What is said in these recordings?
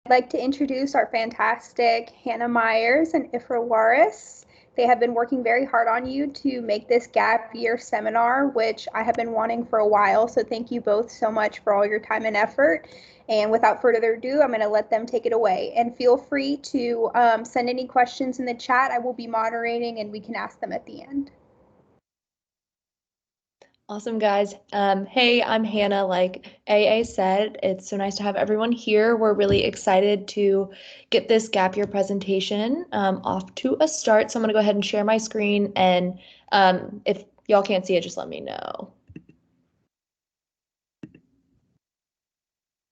I'd like to introduce our fantastic Hannah Myers and Ifra Waris. They have been working very hard on you to make this gap year seminar, which I have been wanting for a while. So thank you both so much for all your time and effort. And without further ado, I'm going to let them take it away. And feel free to send any questions in the chat. I will be moderating and we can ask them at the end. Awesome, guys. Hey, I'm Hannah. Like AA said, it's so nice to have everyone here. We're really excited to get this gap year presentation off to a start. So I'm going to go ahead and share my screen. And if y'all can't see it, just let me know.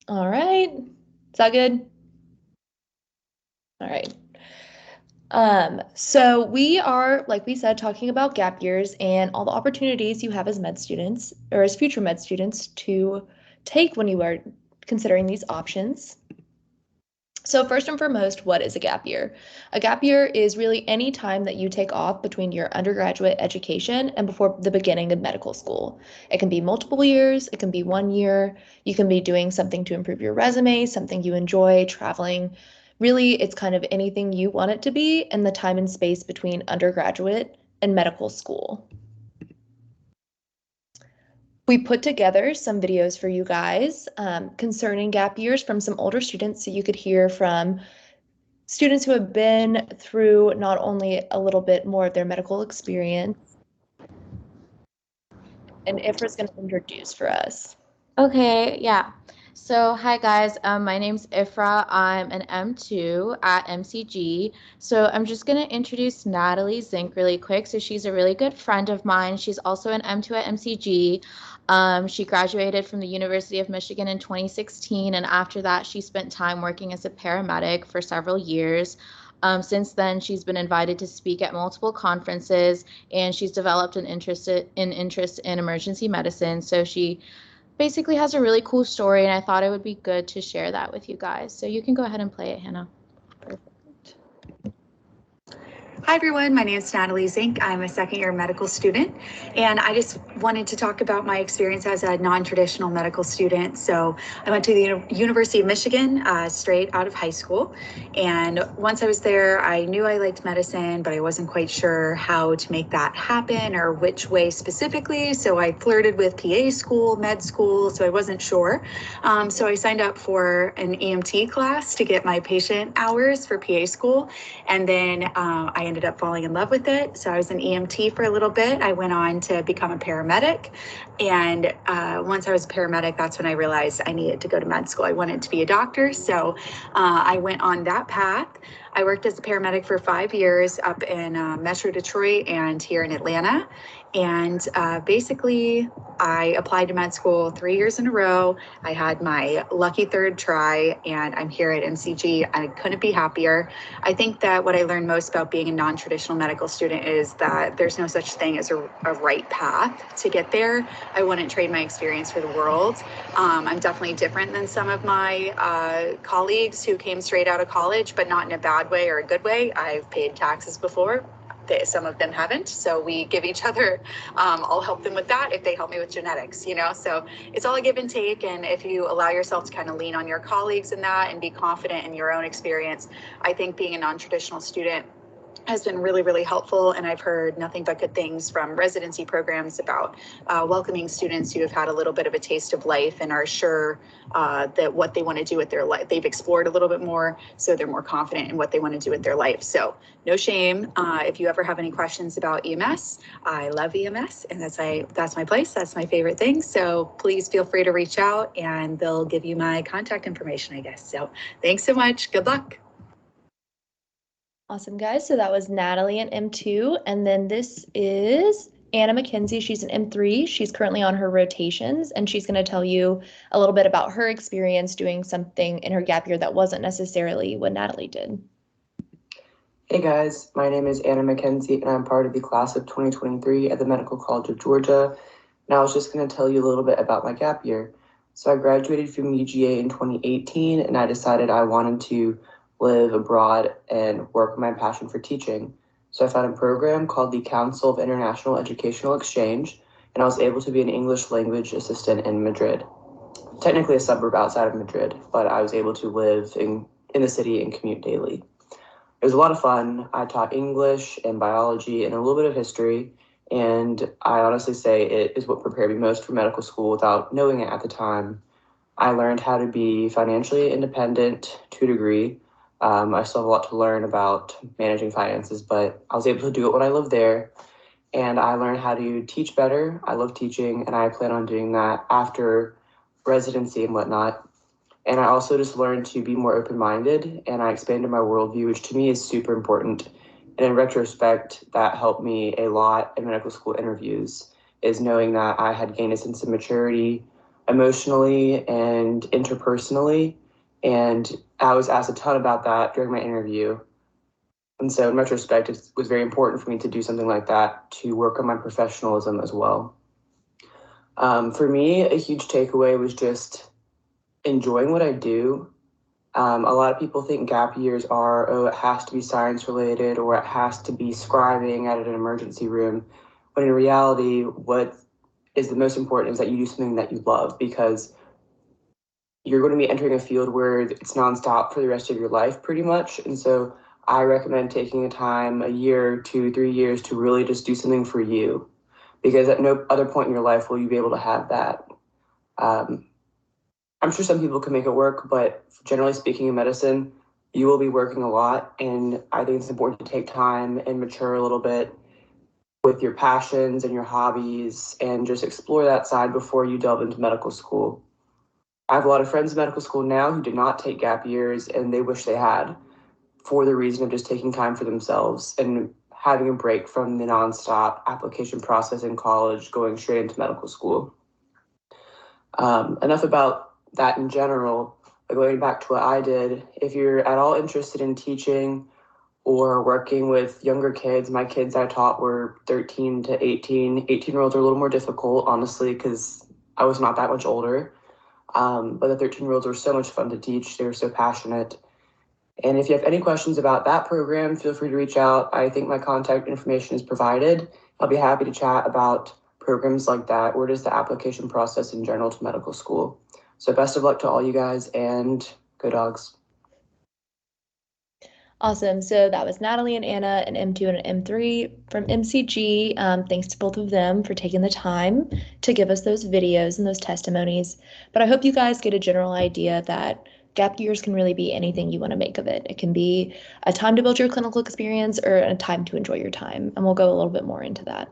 All right. Is that good? All right. So we are, like we said, talking about gap years and all the opportunities you have as med students or as future med students to take when you are considering these options. So first and foremost, what is a gap year? A gap year is really any time that you take off between your undergraduate education and before the beginning of medical school. It can be multiple years, it can be 1 year, you can be doing something to improve your resume, something you enjoy, traveling. Really, it's kind of anything you want it to be in the time and space between undergraduate and medical school. We put together some videos for you guys concerning gap years from some older students so you could hear from students who have been through not only a little bit more of their medical experience, and Ifra's going to introduce for us. Okay, yeah. So hi guys, my name's Ifra. I'm an M2 at MCG. So I'm just gonna introduce Natalie Zink really quick. So she's a really good friend of mine. She's also an M2 at MCG. She graduated from the University of Michigan in 2016, and after that she spent time working as a paramedic for several years. Since then, she's been invited to speak at multiple conferences, and she's developed an interest in emergency medicine. So she basically has a really cool story, and I thought it would be good to share that with you guys. So you can go ahead and play it, Hannah. Perfect. Hi everyone, my name is Natalie Zink. I'm a second-year medical student, and I just wanted to talk about my experience as a non-traditional medical student. So I went to the University of Michigan straight out of high school, and once I was there, I knew I liked medicine, but I wasn't quite sure how to make that happen or which way specifically. So I flirted with PA school, med school, so I wasn't sure. So I signed up for an EMT class to get my patient hours for PA school, and then I ended up falling in love with it. So I was an EMT for a little bit. I went on to become a paramedic. And once I was a paramedic, that's when I realized I needed to go to med school. I wanted to be a doctor. So I went on that path. I worked as a paramedic for 5 years up in Metro Detroit and here in Atlanta. And basically, I applied to med school 3 years in a row. I had my lucky third try, and I'm here at MCG. I couldn't be happier. I think that what I learned most about being a non-traditional medical student is that there's no such thing as a right path to get there. I wouldn't trade my experience for the world. I'm definitely different than some of my colleagues who came straight out of college, but not in a bad way or a good way. I've paid taxes before. Some of them haven't, so we give each other, I'll help them with that if they help me with genetics, you know, so it's all a give and take. And if you allow yourself to kind of lean on your colleagues in that and be confident in your own experience, I think being a non-traditional student has been really, really helpful. And I've heard nothing but good things from residency programs about welcoming students who have had a little bit of a taste of life and are sure that what they want to do with their life, they've explored a little bit more, so they're more confident in what they want to do with their life. So no shame. If you ever have any questions about EMS, I love EMS, and that's my place. That's my favorite thing. So please feel free to reach out, and they'll give you my contact information, I guess. So thanks so much. Good luck. Awesome, guys. So that was Natalie in M2. And then this is Anna McKenzie. She's an M3. She's currently on her rotations, and she's going to tell you a little bit about her experience doing something in her gap year that wasn't necessarily what Natalie did. Hey guys, my name is Anna McKenzie, and I'm part of the class of 2023 at the Medical College of Georgia. And I was just going to tell you a little bit about my gap year. So I graduated from UGA in 2018, and I decided I wanted to live abroad and work on my passion for teaching. So I found a program called the Council of International Educational Exchange, and I was able to be an English language assistant in Madrid. Technically a suburb outside of Madrid, but I was able to live in in the city and commute daily. It was a lot of fun. I taught English and biology and a little bit of history, and I honestly say it is what prepared me most for medical school without knowing it at the time. I learned how to be financially independent to a degree. I still have a lot to learn about managing finances, but I was able to do it when I lived there. And I learned how to teach better. I love teaching, and I plan on doing that after residency and whatnot. And I also just learned to be more open-minded, and I expanded my worldview, which to me is super important. And in retrospect, that helped me a lot in medical school interviews, is knowing that I had gained a sense of maturity emotionally and interpersonally. And I was asked a ton about that during my interview. And so in retrospect, it was very important for me to do something like that to work on my professionalism as well. For me, a huge takeaway was just enjoying what I do. A lot of people think gap years are, oh, it has to be science related or it has to be scribing at an emergency room. When in reality, what is the most important is that you do something that you love, because you're going to be entering a field where it's nonstop for the rest of your life pretty much. And so I recommend taking a time, a year, 2, 3 years to really just do something for you, because at no other point in your life will you be able to have that. I'm sure some people can make it work, but generally speaking in medicine, you will be working a lot. And I think it's important to take time and mature a little bit with your passions and your hobbies and just explore that side before you delve into medical school. I have a lot of friends in medical school now who did not take gap years, and they wish they had, for the reason of just taking time for themselves and having a break from the nonstop application process in college, going straight into medical school. Enough about that in general. Going back to what I did, if you're at all interested in teaching or working with younger kids, my kids I taught were 13 to 18. 18-year-olds are a little more difficult, honestly, because I was not that much older. But the 13-year-olds were so much fun to teach. They were so passionate. And if you have any questions about that program, feel free to reach out. I think my contact information is provided. I'll be happy to chat about programs like that, or just the application process in general to medical school. So best of luck to all you guys, and go Dogs. Awesome. So that was Natalie and Anna, an M2 and an M3 from MCG. Thanks to both of them for taking the time to give us those videos and those testimonies. But I hope you guys get a general idea that gap years can really be anything you want to make of it. It can be a time to build your clinical experience or a time to enjoy your time. And we'll go a little bit more into that.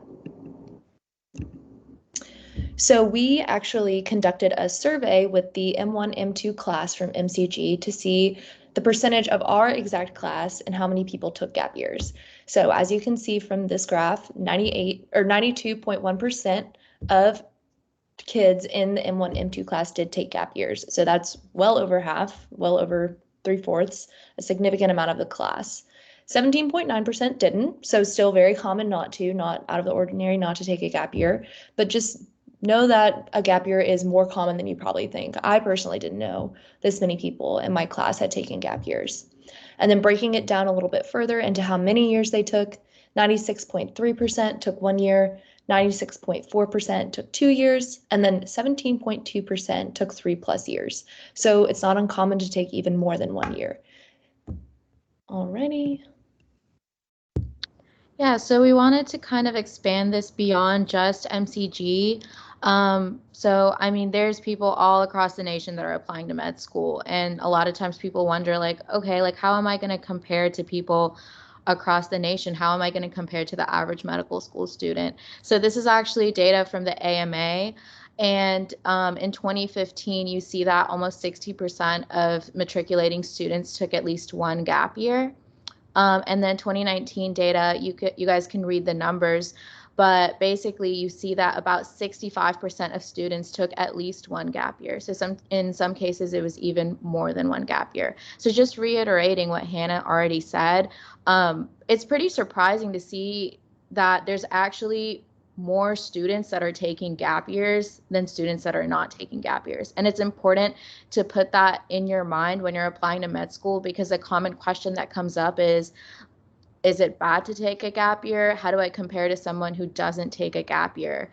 So we actually conducted a survey with the M1, M2 class from MCG to see the percentage of our exact class and how many people took gap years. So as you can see from this graph, 92.1% of kids in the M1, M2 class did take gap years. So that's well over half, well over 3/4, a significant amount of the class. 17.9% didn't, so still very common not out of the ordinary not to take a gap year, but just know that a gap year is more common than you probably think. I personally didn't know this many people in my class had taken gap years. And then breaking it down a little bit further into how many years they took, 96.3% took 1 year, 96.4% took 2 years, and then 17.2% took 3+ years. So it's not uncommon to take even more than 1 year. Alrighty. Yeah, so we wanted to kind of expand this beyond just MCG. So, I mean, there's people all across the nation that are applying to med school. And a lot of times people wonder, like, okay, like, how am I going to compare to people across the nation? How am I going to compare to the average medical school student? So this is actually data from the AMA. And in 2015, you see that almost 60% of matriculating students took at least one gap year. And then 2019 data, you guys can read the numbers, but basically you see that about 65% of students took at least one gap year. So in some cases, it was even more than one gap year. So just reiterating what Hannah already said, it's pretty surprising to see that there's actually more students that are taking gap years than students that are not taking gap years. And it's important to put that in your mind when you're applying to med school, because a common question that comes up is, is it bad to take a gap year? How do I compare to someone who doesn't take a gap year?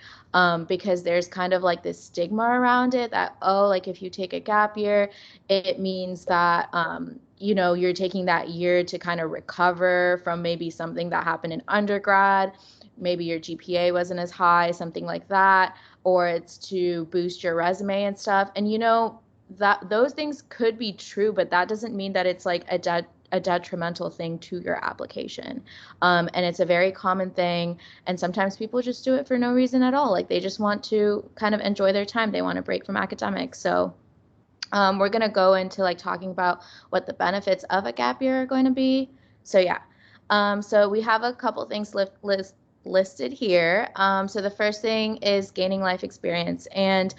Because there's kind of like this stigma around it that, oh, like if you take a gap year, it means that, you know, you're taking that year to kind of recover from maybe something that happened in undergrad. Maybe your GPA wasn't as high, something like that, or it's to boost your resume and stuff. And, you know, that those things could be true, but that doesn't mean that it's like a detrimental thing to your application. And it's a very common thing. And sometimes people just do it for no reason at all. Like they just want to kind of enjoy their time. They want to break from academics. So we're going to go into like talking about what the benefits of a gap year are going to be. So yeah, so we have a couple things listed here. So the first thing is gaining life experience. And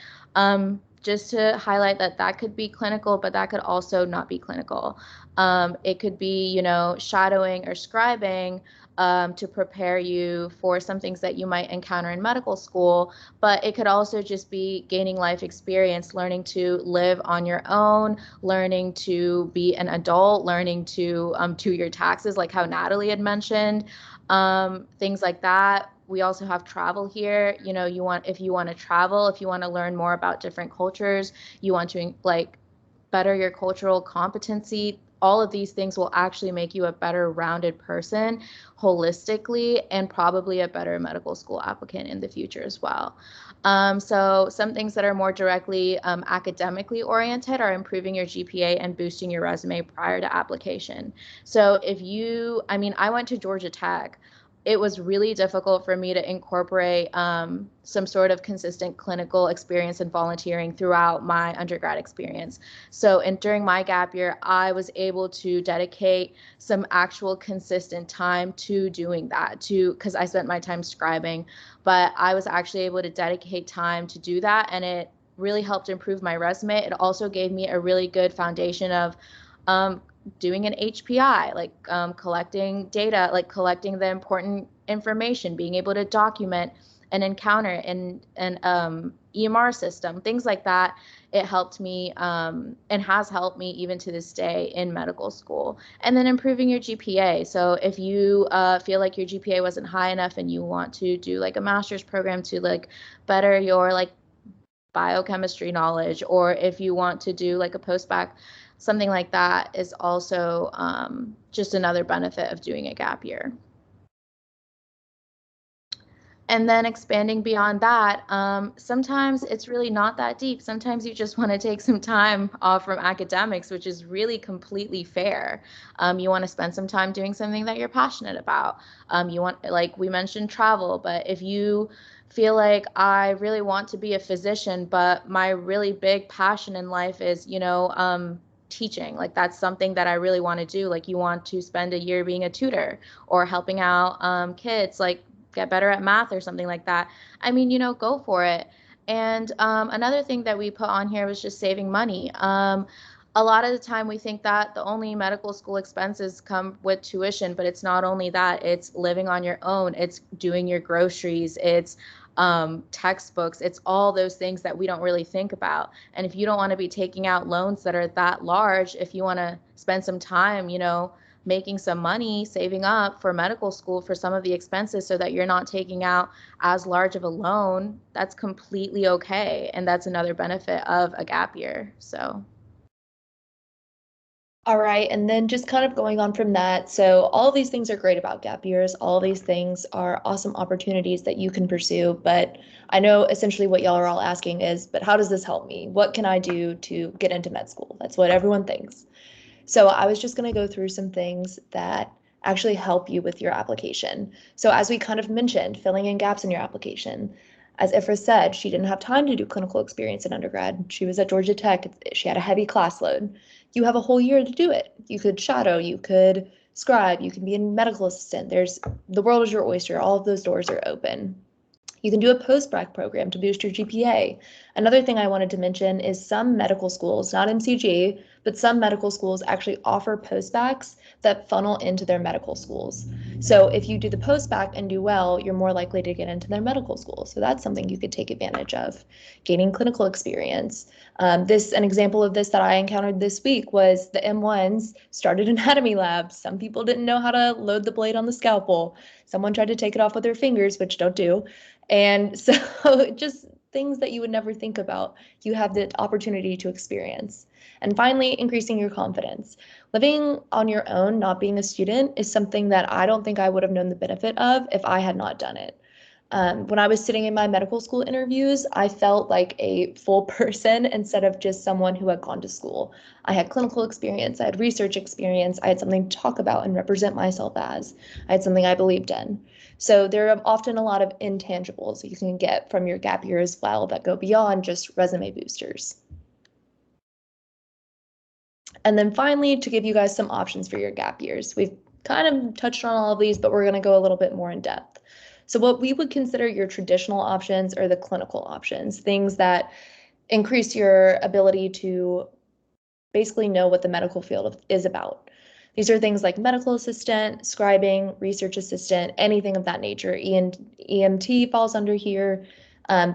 just to highlight that that could be clinical, but that could also not be clinical. It could be, you know, shadowing or scribing to prepare you for some things that you might encounter in medical school, but it could also just be gaining life experience, learning to live on your own, learning to be an adult, learning to do your taxes, like how Natalie had mentioned, things like that. We also have travel here. You know, if you want to travel, if you want to learn more about different cultures, you want to like better your cultural competency, all of these things will actually make you a better rounded person holistically and probably a better medical school applicant in the future as well. So some things that are more directly academically oriented are improving your GPA and boosting your resume prior to application. So I mean, I went to Georgia Tech. It was really difficult for me to incorporate some sort of consistent clinical experience and volunteering throughout my undergrad experience. So, and during my gap year, I was able to dedicate some actual consistent time to doing that, because I spent my time scribing, but I was actually able to dedicate time to do that, and it really helped improve my resume. It also gave me a really good foundation of doing an HPI, like collecting data, like collecting the important information, being able to document an encounter in an EMR system, things like that. It helped me and has helped me even to this day in medical school. And then improving your GPA. So if you feel like your GPA wasn't high enough and you want to do like a master's program to like better your like biochemistry knowledge, or if you want to do like a post-bac, something like that is also just another benefit of doing a gap year. And then expanding beyond that, sometimes it's really not that deep. Sometimes you just want to take some time off from academics, which is really completely fair. You want to spend some time doing something that you're passionate about. You want, like we mentioned, travel, but if you feel like I really want to be a physician, but my really big passion in life is, you know, teaching, like that's something that I really want to do. Like you want to spend a year being a tutor or helping out kids, like get better at math or something like that. I mean, you know, go for it. And another thing that we put on here was just saving money. A lot of the time we think that the only medical school expenses come with tuition, but it's not only that, it's living on your own, it's doing your groceries, it's textbooks, it's all those things that we don't really think about. And if you don't want to be taking out loans that are that large, if you want to spend some time, you know, making some money, saving up for medical school for some of the expenses so that you're not taking out as large of a loan, that's completely okay. And that's another benefit of a gap year. So. All right, and then just kind of going on from that, so all of these things are great about gap years. All these things are awesome opportunities that you can pursue, but I know essentially what y'all are all asking is, but how does this help me? What can I do to get into med school? That's what everyone thinks. So I was just going to go through some things that actually help you with your application. So as we kind of mentioned, filling in gaps in your application. As Ifra said, she didn't have time to do clinical experience in undergrad. She was at Georgia Tech. She had a heavy class load. You have a whole year to do it. You could shadow, you could scribe, you can be a medical assistant. The world is your oyster. All of those doors are open. You can do a post-bac program to boost your GPA. Another thing I wanted to mention is some medical schools, not MCG, but some medical schools actually offer post-bacs, that funnel into their medical schools. So if you do the post-bac and do well, you're more likely to get into their medical school. So that's something you could take advantage of. Gaining clinical experience. An example of this that I encountered this week was the M1s started anatomy labs. Some people didn't know how to load the blade on the scalpel. Someone tried to take it off with their fingers, which don't do. And so just things that you would never think about, you have the opportunity to experience. And finally, increasing your confidence. Living on your own, not being a student, is something that I don't think I would have known the benefit of if I had not done it. When I was sitting in my medical school interviews, I felt like a full person instead of just someone who had gone to school. I had clinical experience, I had research experience, I had something to talk about and represent myself as. I had something I believed in. So there are often a lot of intangibles you can get from your gap year as well that go beyond just resume boosters. And then finally, to give you guys some options for your gap years. We've kind of touched on all of these, but we're going to go a little bit more in depth. So what we would consider your traditional options are the clinical options, things that increase your ability to basically know what the medical field is about. These are things like medical assistant, scribing, research assistant, anything of that nature. EMT falls under here.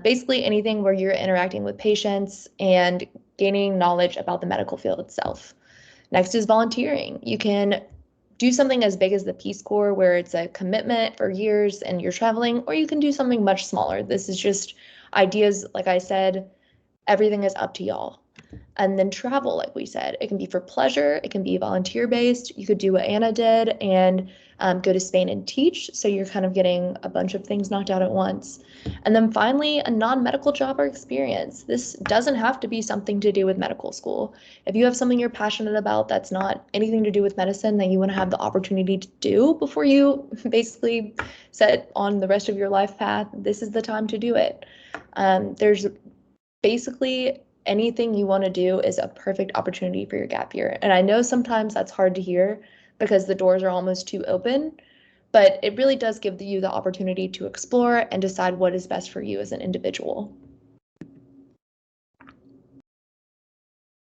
Basically anything where you're interacting with patients and gaining knowledge about the medical field itself. Next is volunteering. You can do something as big as the Peace Corps where it's a commitment for years and you're traveling, or you can do something much smaller. This is just ideas, like I said, everything is up to y'all. And then travel, like we said, it can be for pleasure, it can be volunteer based. You could do what Anna did and go to Spain and teach. So you're kind of getting a bunch of things knocked out at once. And then finally, a non-medical job or experience. This doesn't have to be something to do with medical school. If you have something you're passionate about that's not anything to do with medicine that you want to have the opportunity to do before you basically set on the rest of your life path, this is the time to do it. There's basically anything you want to do is a perfect opportunity for your gap year. And I know sometimes that's hard to hear because the doors are almost too open, but it really does give you the opportunity to explore and decide what is best for you as an individual.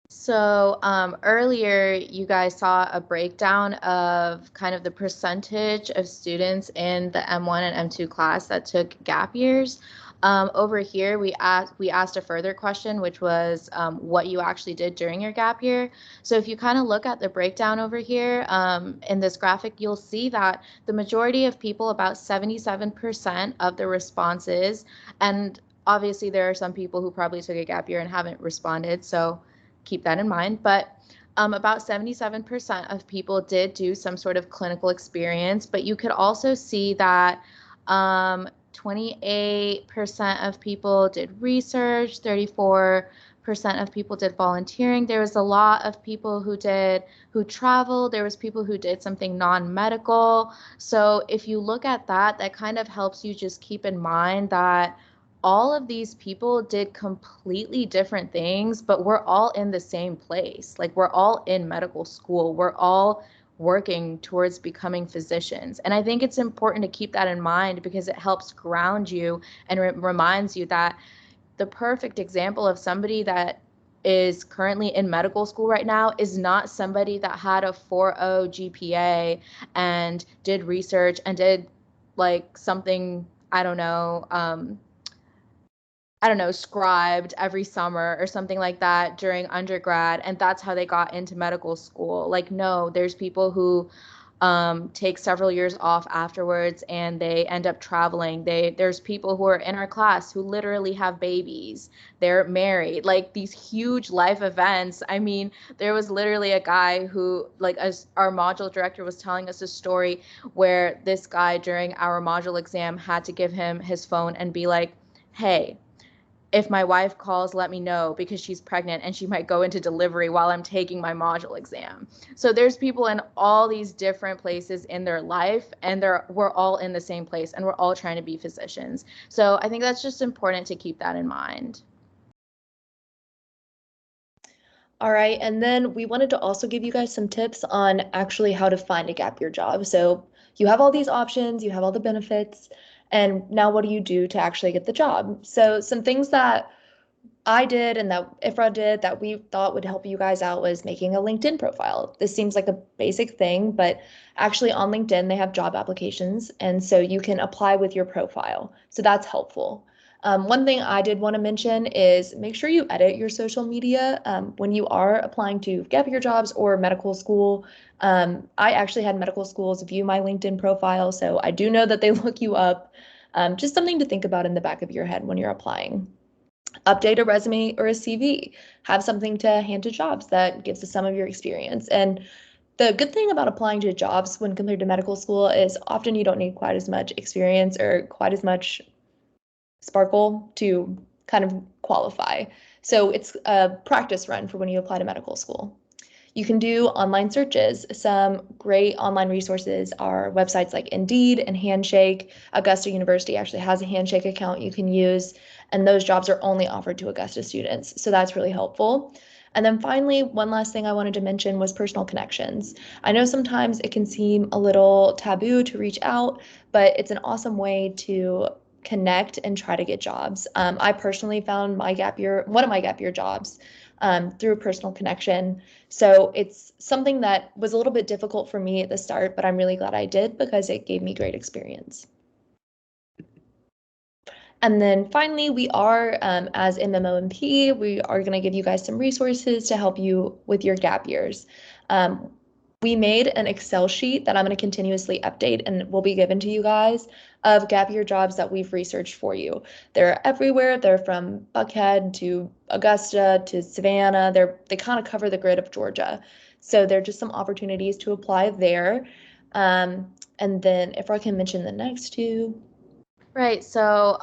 So earlier, you guys saw a breakdown of kind of the percentage of students in the M1 and M2 class that took gap years. Over here, we asked a further question, which was what you actually did during your gap year. So if you kind of look at the breakdown over here in this graphic, you'll see that the majority of people, about 77% of the responses, and obviously there are some people who probably took a gap year and haven't responded, so keep that in mind. But about 77% of people did do some sort of clinical experience, but you could also see that 28% of people did research, 34% of people did volunteering. There was a lot of people who traveled. There was people who did something non-medical. So if you look at that, that kind of helps you just keep in mind that all of these people did completely different things, but we're all in the same place. Like, we're all in medical school. We're all working towards becoming physicians. And I think it's important to keep that in mind because it helps ground you and reminds you that the perfect example of somebody that is currently in medical school right now is not somebody that had a 4.0 GPA and did research and did like something, scribed every summer or something like that during undergrad, and that's how they got into medical school. Like, no, there's people who take several years off afterwards and they end up traveling. There's people who are in our class who literally have babies. They're married, like these huge life events. I mean, there was literally a guy who, like, as our module director was telling us a story where this guy during our module exam had to give him his phone and be like, hey, if my wife calls, let me know because she's pregnant and she might go into delivery while I'm taking my module exam. So there's people in all these different places in their life, and we're all in the same place and we're all trying to be physicians. So I think that's just important to keep that in mind. All right, and then we wanted to also give you guys some tips on actually how to find a gap year job. So you have all these options, you have all the benefits, and now what do you do to actually get the job? So some things that I did and that Ifra did that we thought would help you guys out was making a LinkedIn profile. This seems like a basic thing, but actually on LinkedIn, they have job applications. And so you can apply with your profile. So that's helpful. One thing I did want to mention is make sure you edit your social media when you are applying to gap year jobs or medical school. I actually had medical schools view my LinkedIn profile, so I do know that they look you up. Just something to think about in the back of your head when you're applying. Update a resume or a CV. Have something to hand to jobs that gives us some of your experience. And the good thing about applying to jobs when compared to medical school is often you don't need quite as much experience or quite as much sparkle to kind of qualify. So it's a practice run for when you apply to medical school. You can do online searches. Some great online resources are websites like Indeed and Handshake. Augusta University actually has a Handshake account you can use, and those jobs are only offered to Augusta students. So that's really helpful. And then finally, one last thing I wanted to mention was personal connections. I know sometimes it can seem a little taboo to reach out, but it's an awesome way to connect and try to get jobs. I personally found one of my gap year jobs through a personal connection. So it's something that was a little bit difficult for me at the start, but I'm really glad I did because it gave me great experience. And then finally, we are, as MMOMP, we are going to give you guys some resources to help you with your gap years. We made an Excel sheet that I'm going to continuously update and will be given to you guys of gap year jobs that we've researched for you. They're everywhere. They're from Buckhead to Augusta to Savannah. They kind of cover the grid of Georgia. So they're just some opportunities to apply there. And then if I can mention the next two. Right. So,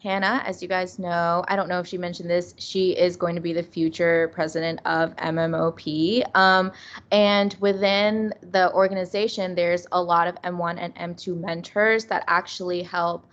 Hannah, as you guys know, I don't know if she mentioned this, she is going to be the future president of MMOP. And within the organization, there's a lot of M1 and M2 mentors that actually help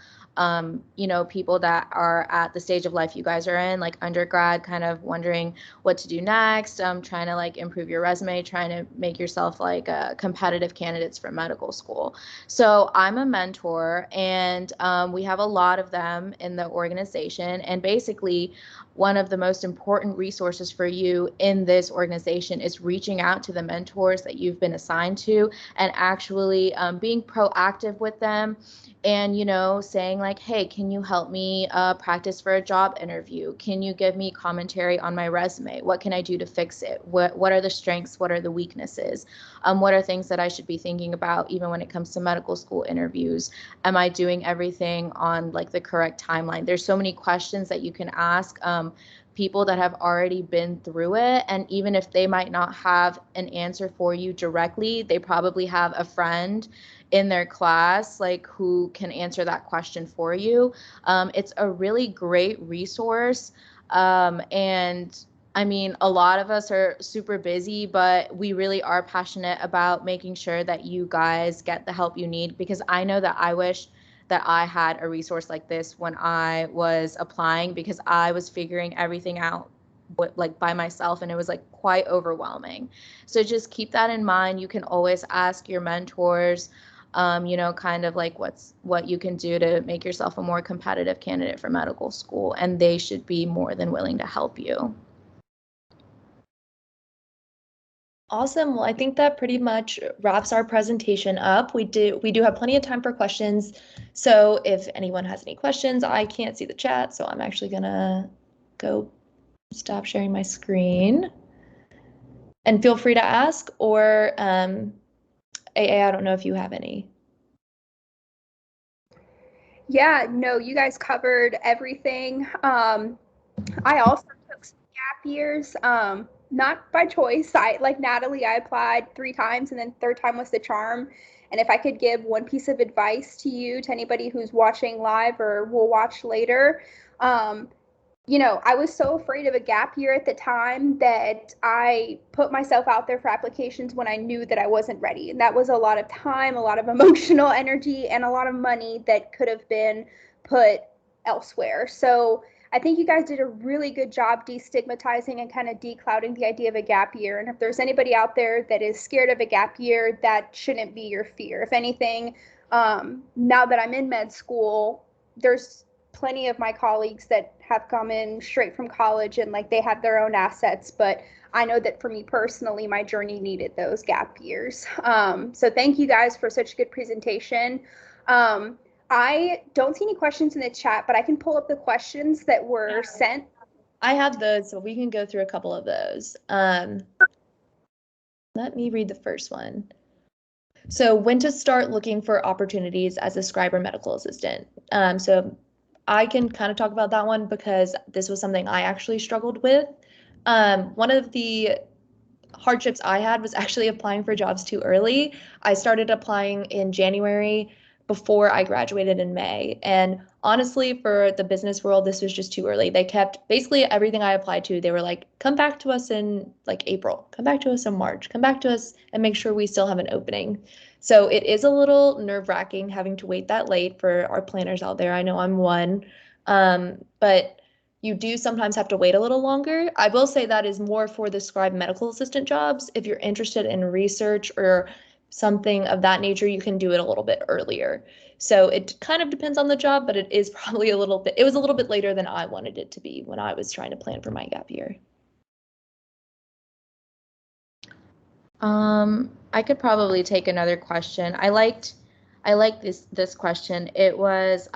people that are at the stage of life you guys are in, like undergrad, kind of wondering what to do next, trying to like improve your resume, trying to make yourself like competitive candidates for medical school. So I'm a mentor, and we have a lot of them in the organization. And basically, one of the most important resources for you in this organization is reaching out to the mentors that you've been assigned to and actually being proactive with them and, saying like, hey, can you help me practice for a job interview? Can you give me commentary on my resume? What can I do to fix it? What are the strengths? What are the weaknesses? What are things that I should be thinking about even when it comes to medical school interviews? Am I doing everything on like the correct timeline? There's so many questions that you can ask people that have already been through it. And even if they might not have an answer for you directly, they probably have a friend in their class like who can answer that question for you. It's a really great resource. And I mean, a lot of us are super busy, but we really are passionate about making sure that you guys get the help you need, because I know that I wish that I had a resource like this when I was applying, because I was figuring everything out like by myself, and it was like quite overwhelming. So just keep that in mind. You can always ask your mentors, kind of like what you can do to make yourself a more competitive candidate for medical school, and they should be more than willing to help you. Awesome. Well, I think that pretty much wraps our presentation up. We do have plenty of time for questions. So if anyone has any questions, I can't see the chat, so I'm actually gonna go stop sharing my screen. And feel free to ask, or AA, I don't know if you have any. Yeah, no, you guys covered everything. I also took some gap years, not by choice. Like Natalie, I applied 3 times, and then third time was the charm. And if I could give one piece of advice to you, to anybody who's watching live or will watch later, I was so afraid of a gap year at the time that I put myself out there for applications when I knew that I wasn't ready. And that was a lot of time, a lot of emotional energy, and a lot of money that could have been put elsewhere. So I think you guys did a really good job destigmatizing and kind of declouding the idea of a gap year. And if there's anybody out there that is scared of a gap year, that shouldn't be your fear. If anything, now that I'm in med school, there's plenty of my colleagues that have come in straight from college and like they have their own assets, but I know that for me personally, my journey needed those gap years. So thank you guys for such a good presentation. I don't see any questions in the chat, but I can pull up the questions that were sent. I have those, so we can go through a couple of those. Let me read the first one. So when to start looking for opportunities as a scribe or medical assistant. So I can kind of talk about that one because this was something I actually struggled with. One of the hardships I had was actually applying for jobs too early. I started applying in January before I graduated in May. And honestly, for the business world, this was just too early. They kept basically everything I applied to, they were like, come back to us in like April, come back to us in March, come back to us and make sure we still have an opening. So it is a little nerve-wracking having to wait that late for our planners out there. I know I'm one. But you do sometimes have to wait a little longer. I will say that is more for the scribe medical assistant jobs. If you're interested in research or something of that nature, you can do it a little bit earlier. So it kind of depends on the job, but it is probably it was a little bit later than I wanted it to be when I was trying to plan for my gap year. I could probably take another question. I liked this question. It was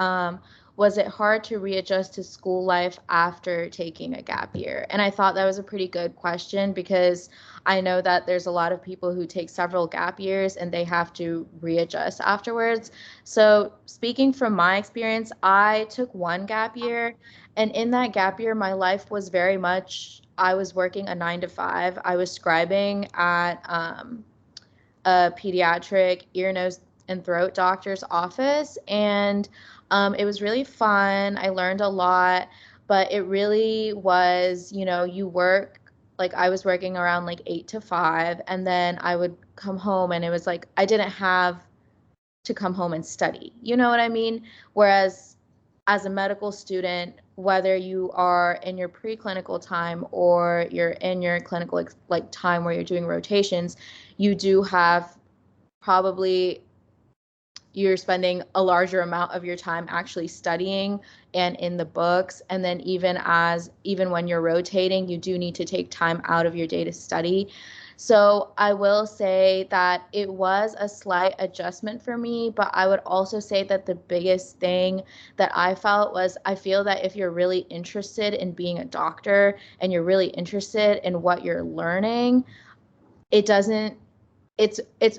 it hard to readjust to school life after taking a gap year? And I thought that was a pretty good question because I know that there's a lot of people who take several gap years and they have to readjust afterwards. So speaking from my experience, I took one gap year, and in that gap year, my life was very much, I was working a 9 to 5. I was scribing at a pediatric ear, nose, and throat doctor's office, and it was really fun. I learned a lot, but it really was, you work, like I was working around like 8 to 5, and then I would come home and it was like I didn't have to come home and study. You know what I mean? Whereas as a medical student, whether you are in your preclinical time or you're in your clinical like time where you're doing rotations, you do have probably you're spending a larger amount of your time actually studying and in the books. And then even when you're rotating, you do need to take time out of your day to study. So I will say that it was a slight adjustment for me, but I would also say that the biggest thing that I felt was I feel that if you're really interested in being a doctor and you're really interested in what you're learning, it's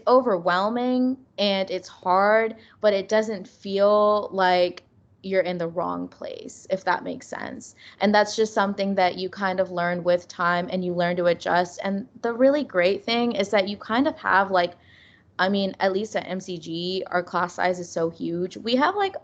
overwhelming and it's hard, but it doesn't feel like you're in the wrong place, if that makes sense. And that's just something that you kind of learn with time and you learn to adjust. And the really great thing is that you kind of have like, I mean, at least at MCG, our class size is so huge. We have like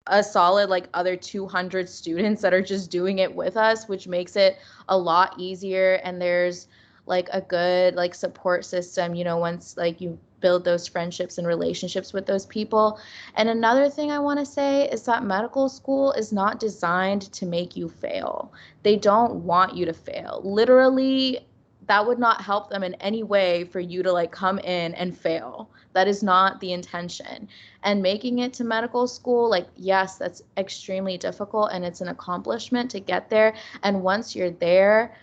a solid like other 200 students that are just doing it with us, which makes it a lot easier. And there's like a good like support system, once like you build those friendships and relationships with those people. And another thing I want to say is that medical school is not designed to make you fail. They don't want you to fail. Literally, that would not help them in any way for you to like come in and fail. That is not the intention. And making it to medical school, like, yes, that's extremely difficult and it's an accomplishment to get there. And once you're there,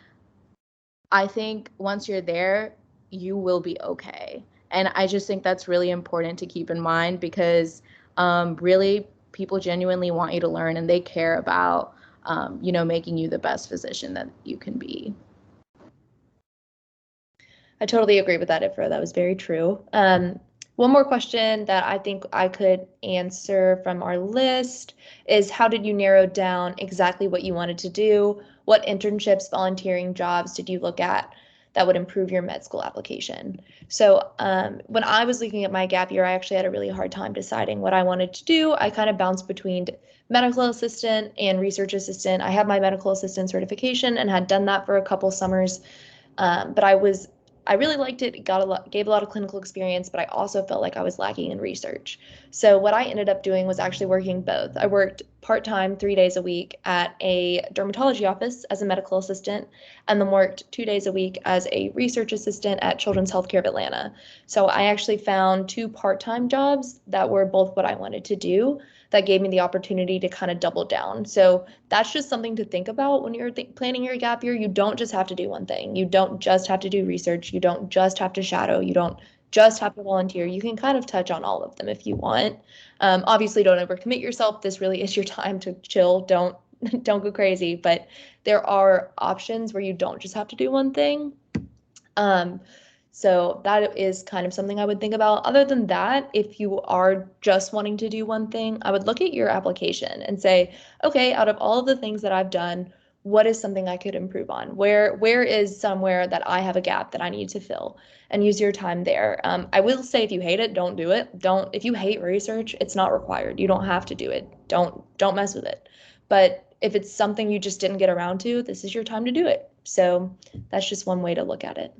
I think once you're there, you will be okay. And I just think that's really important to keep in mind because really people genuinely want you to learn and they care about, making you the best physician that you can be. I totally agree with that, Ifra. That was very true. One more question that I think I could answer from our list is how did you narrow down exactly what you wanted to do? What internships, volunteering jobs did you look at that would improve your med school application? So when I was looking at my gap year, I actually had a really hard time deciding what I wanted to do. I kind of bounced between medical assistant and research assistant. I have my medical assistant certification and had done that for a couple summers, but I really liked it. Gave a lot of clinical experience, but I also felt like I was lacking in research. So what I ended up doing was actually working both. I worked part-time 3 days a week at a dermatology office as a medical assistant, and then worked 2 days a week as a research assistant at Children's Healthcare of Atlanta. So I actually found 2 part-time jobs that were both what I wanted to do. that gave me the opportunity to kind of double down. So that's just something to think about when you're planning your gap year. You don't just have to do one thing. You don't just have to do research. You don't just have to shadow. You don't just have to volunteer. You can kind of touch on all of them if you want. Obviously, don't overcommit yourself. This really is your time to chill. Don't go crazy, but there are options where you don't just have to do one thing. So that is kind of something I would think about. Other than that, if you are just wanting to do one thing, I would look at your application and say, okay, out of all of the things that I've done, what is something I could improve on? Where is somewhere that I have a gap that I need to fill? And use your time there. I will say, if you hate it, don't do it. If you hate research, it's not required. You don't have to do it. Don't mess with it. But if it's something you just didn't get around to, this is your time to do it. So that's just one way to look at it.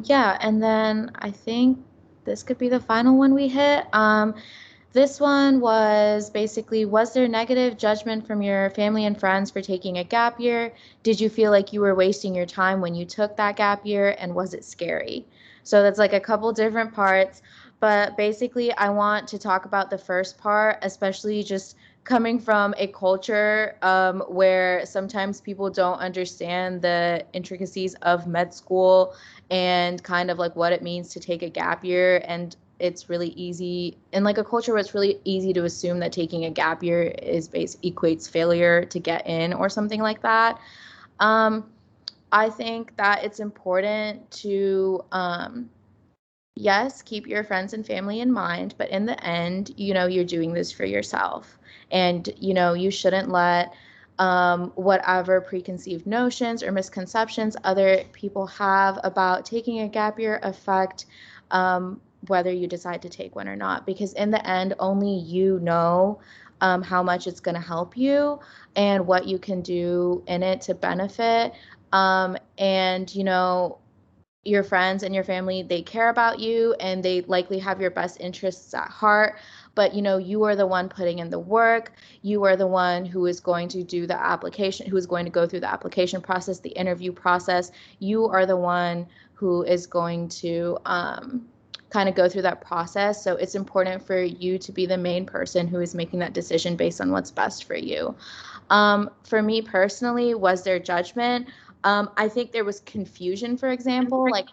Yeah, and then I think this could be the final one we hit. This one was basically, was there negative judgment from your family and friends for taking a gap year? Did you feel like you were wasting your time when you took that gap year, and was it scary? So that's like a couple different parts, but basically I want to talk about the first part, especially just coming from a culture where sometimes people don't understand the intricacies of med school and kind of like what it means to take a gap year. And it's really easy in like a culture where it's really easy to assume that taking a gap year equates failure to get in or something like that. I think that it's important to yes, keep your friends and family in mind, but in the end, you're doing this for yourself. And, you shouldn't let whatever preconceived notions or misconceptions other people have about taking a gap year affect whether you decide to take one or not. Because in the end, only you know how much it's going to help you and what you can do in it to benefit. And, your friends and your family, they care about you and they likely have your best interests at heart, but you are the one putting in the work. You are the one who is going to do the application, who is going to go through the application process, the interview process. You are the one who is going to kind of go through that process. So it's important for you to be the main person who is making that decision based on what's best for you. For me personally, was there judgment? I think there was confusion, for example, like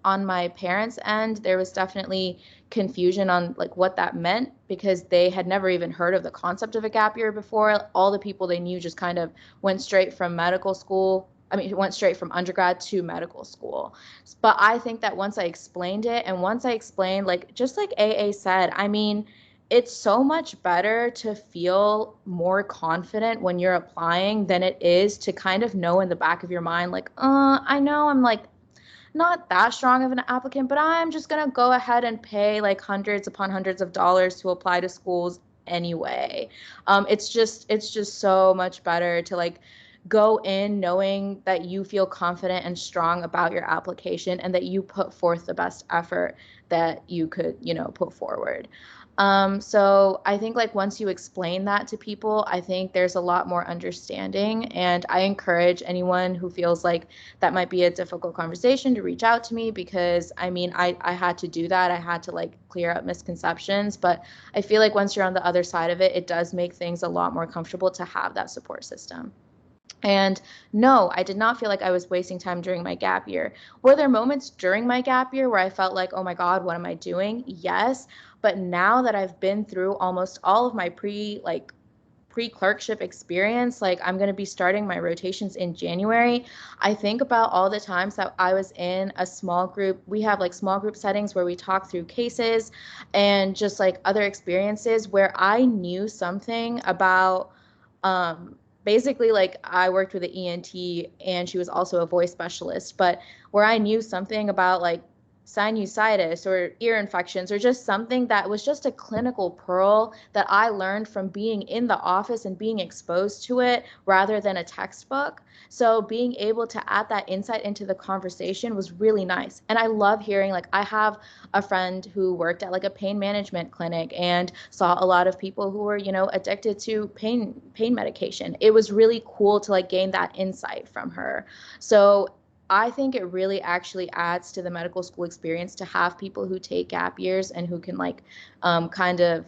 on my parents' end, there was definitely confusion on like what that meant because they had never even heard of the concept of a gap year before. All the people they knew just kind of went straight from medical school. Went straight from undergrad to medical school. But I think that once I explained it and once I explained, like, just like AA said, it's so much better to feel more confident when you're applying than it is to kind of know in the back of your mind, like, I know I'm like not that strong of an applicant, but I'm just going to go ahead and pay like hundreds upon hundreds of dollars to apply to schools anyway. It's just so much better to like go in knowing that you feel confident and strong about your application and that you put forth the best effort that you could, put forward. So I think like once you explain that to people, I think there's a lot more understanding, and I encourage anyone who feels like that might be a difficult conversation to reach out to me because I had to do that. I had to like clear up misconceptions, but I feel like once you're on the other side of it, it does make things a lot more comfortable to have that support system. And no, I did not feel like I was wasting time during my gap year. Were there moments during my gap year where I felt like, oh my God, what am I doing? Yes. But now that I've been through almost all of my pre-clerkship experience, like I'm going to be starting my rotations in January, I think about all the times that I was in a small group. We have like small group settings where we talk through cases and just like other experiences where I knew something about basically, like I worked with an ENT and she was also a voice specialist, but where I knew something about like sinusitis or ear infections or just something that was just a clinical pearl that I learned from being in the office and being exposed to it rather than a textbook. So being able to add that insight into the conversation was really nice. And I love hearing, like, I have a friend who worked at like a pain management clinic and saw a lot of people who were, addicted to pain medication. It was really cool to like gain that insight from her. So I think it really actually adds to the medical school experience to have people who take gap years and who can like kind of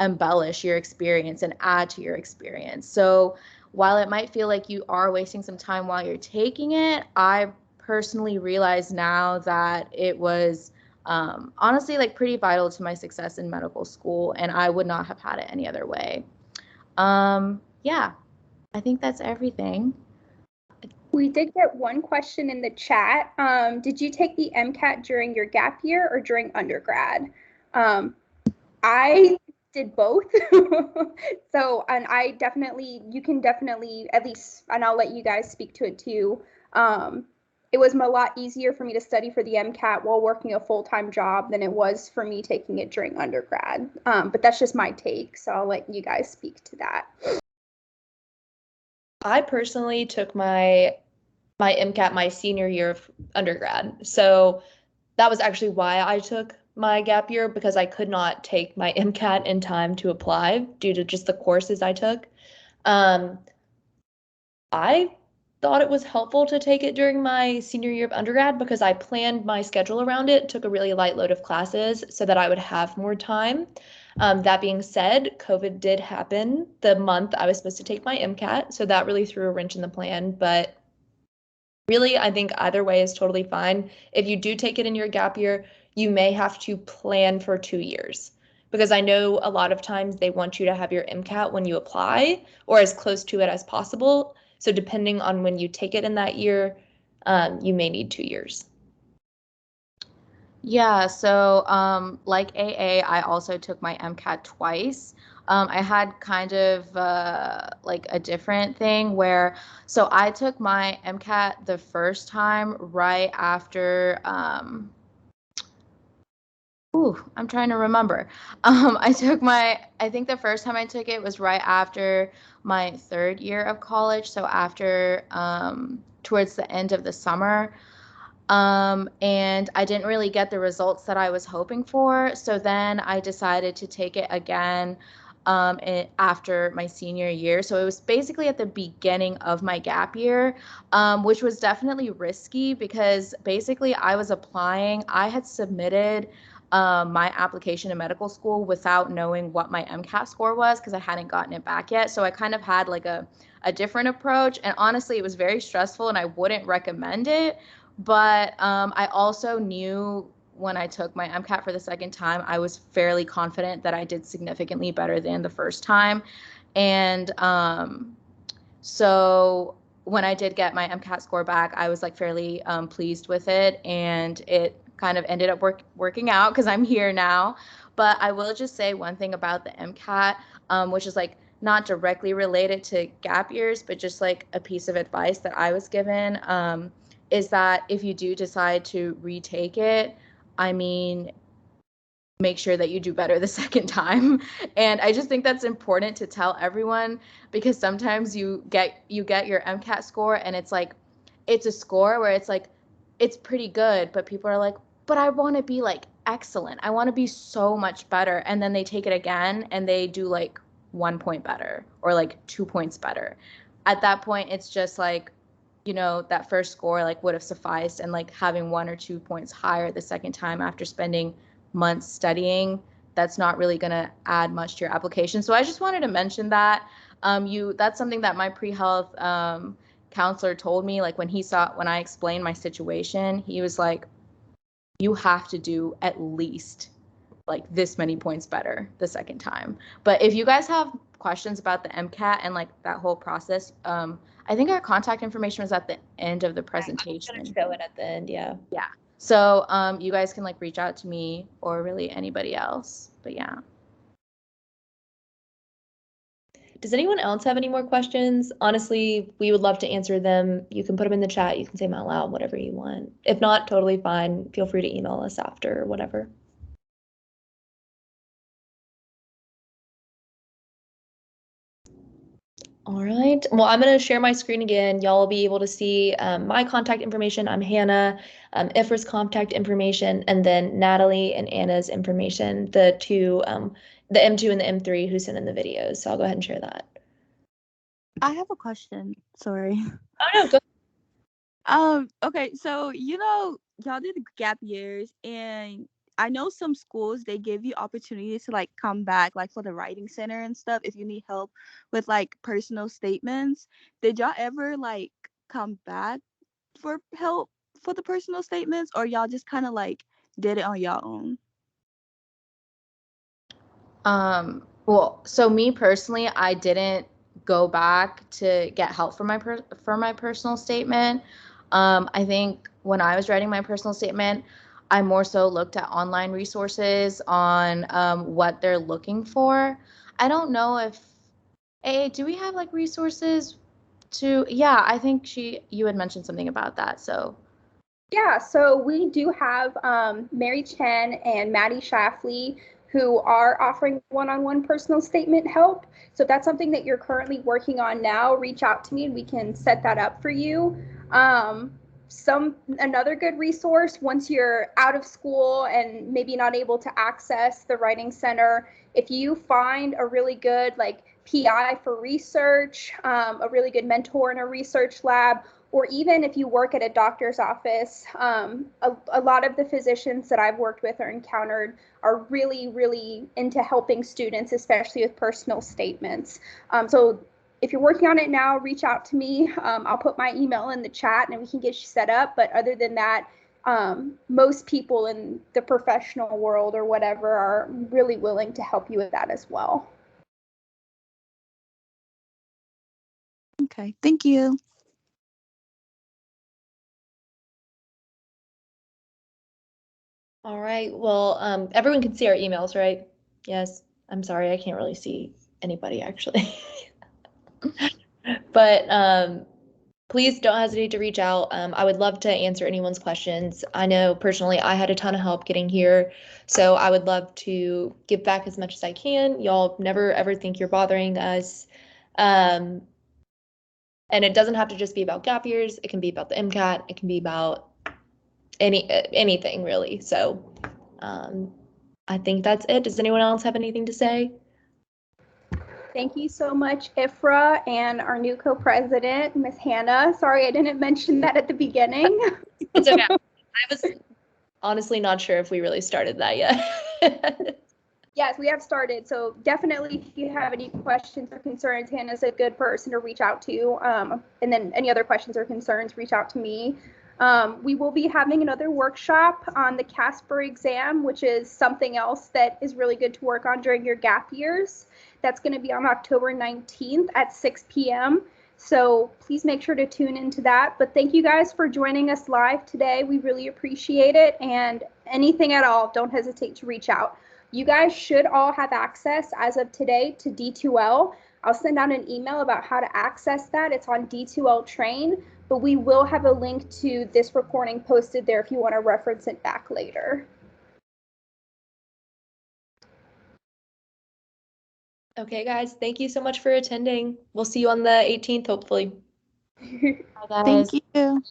embellish your experience and add to your experience. So while it might feel like you are wasting some time while you're taking it, I personally realize now that it was honestly like pretty vital to my success in medical school, and I would not have had it any other way. Yeah, I think that's everything. We did get one question in the chat. Did you take the MCAT during your gap year or during undergrad? I did both. So, and you can definitely, at least, and I'll let you guys speak to it too. It was a lot easier for me to study for the MCAT while working a full-time job than it was for me taking it during undergrad. But that's just my take, so I'll let you guys speak to that. I personally took my MCAT my senior year of undergrad. So that was actually why I took my gap year, because I could not take my MCAT in time to apply due to just the courses I took. I thought it was helpful to take it during my senior year of undergrad because I planned my schedule around it, took a really light load of classes so that I would have more time. That being said, COVID did happen the month I was supposed to take my MCAT, so that really threw a wrench in the plan. But really, I think either way is totally fine. If you do take it in your gap year, you may have to plan for 2 years, because I know a lot of times they want you to have your MCAT when you apply or as close to it as possible. So depending on when you take it in that year, you may need 2 years. Yeah, so like AA, I also took my MCAT twice. I had kind of like a different thing where, so I took my MCAT the first time right after, I'm trying to remember. I think the first time I took it was right after my third year of college, so after towards the end of the summer. And I didn't really get the results that I was hoping for. So then I decided to take it again after my senior year. So it was basically at the beginning of my gap year, which was definitely risky because basically I was applying. I had submitted my application to medical school without knowing what my MCAT score was because I hadn't gotten it back yet. So I kind of had like a different approach. And honestly, it was very stressful and I wouldn't recommend it. But I also knew when I took my MCAT for the second time, I was fairly confident that I did significantly better than the first time. And so when I did get my MCAT score back, I was like fairly pleased with it. And it kind of ended up working out because I'm here now. But I will just say one thing about the MCAT, which is like not directly related to gap years, but just like a piece of advice that I was given. Is that if you do decide to retake it, I mean, make sure that you do better the second time. And I just think that's important to tell everyone because sometimes you get your MCAT score and it's like, it's a score where it's like, it's pretty good, but people are like, but I want to be like excellent. I want to be so much better. And then they take it again and they do like 1 point better or like 2 points better. At that point, it's just like, that first score like would have sufficed, and like having 1 or 2 points higher the second time after spending months studying, that's not really going to add much to your application. So I just wanted to mention that. That's something that my pre-health counselor told me, like when I explained my situation, he was like, you have to do at least like this many points better the second time. But if you guys have questions about the MCAT and like that whole process, I think our contact information was at the end of the presentation. I'm gonna show it at the end, yeah. Yeah. So you guys can like reach out to me or really anybody else. But yeah. Does anyone else have any more questions? Honestly, we would love to answer them. You can put them in the chat. You can say them out loud, whatever you want. If not, totally fine. Feel free to email us after or whatever. All right. Well, I'm going to share my screen again. Y'all will be able to see my contact information. I'm Hannah, Ifra's contact information, and then Natalie and Anna's information, the two, the M2 and the M3 who sent in the videos. So I'll go ahead and share that. I have a question. Sorry. Oh, no, go. Okay, so y'all did gap years, and I know some schools they give you opportunities to like come back, like for the writing center and stuff, if you need help with like personal statements. Did y'all ever like come back for help for the personal statements, or y'all just kind of like did it on y'all own? Well, so me personally, I didn't go back to get help for my personal statement. I think when I was writing my personal statement, I more so looked at online resources on what they're looking for. I don't know if, hey, do we have like resources to, yeah, I think you had mentioned something about that. So Yeah, so we do have Mary Chen and Maddie Shafley who are offering one-on-one personal statement help. So if that's something that you're currently working on now, reach out to me and we can set that up for you. Another good resource once you're out of school and maybe not able to access the writing center, if you find a really good like PI for research, a really good mentor in a research lab, or even if you work at a doctor's office, a lot of the physicians that I've worked with or encountered are really, really into helping students, especially with personal statements. So if you're working on it now, reach out to me. I'll put my email in the chat and we can get you set up. But other than that, most people in the professional world or whatever are really willing to help you with that as well. Okay, thank you. All right. Well, everyone can see our emails, right? Yes. I'm sorry, I can't really see anybody actually. But please don't hesitate to reach out. I would love to answer anyone's questions. I know personally I had a ton of help getting here, so I would love to give back as much as I can. Y'all never ever think you're bothering us. Um, and it doesn't have to just be about gap years. It can be about the MCAT. It can be about anything really. So I think that's it. Does anyone else have anything to say? Thank you so much, Ifra, and our new co-president, Miss Hannah. Sorry I didn't mention that at the beginning. It's okay. I was honestly not sure if we really started that yet. Yes, we have started. So definitely, if you have any questions or concerns, Hannah's a good person to reach out to. And then any other questions or concerns, reach out to me. We will be having another workshop on the Casper exam, which is something else that is really good to work on during your gap years. That's going to be on October 19th at 6 p.m. So please make sure to tune into that. But thank you guys for joining us live today. We really appreciate it. And anything at all, don't hesitate to reach out. You guys should all have access as of today to D2L. I'll send out an email about how to access that. It's on D2L Train, but we will have a link to this recording posted there if you want to reference it back later. Okay, guys, thank you so much for attending. We'll see you on the 18th, hopefully. bye, guys. Thank you.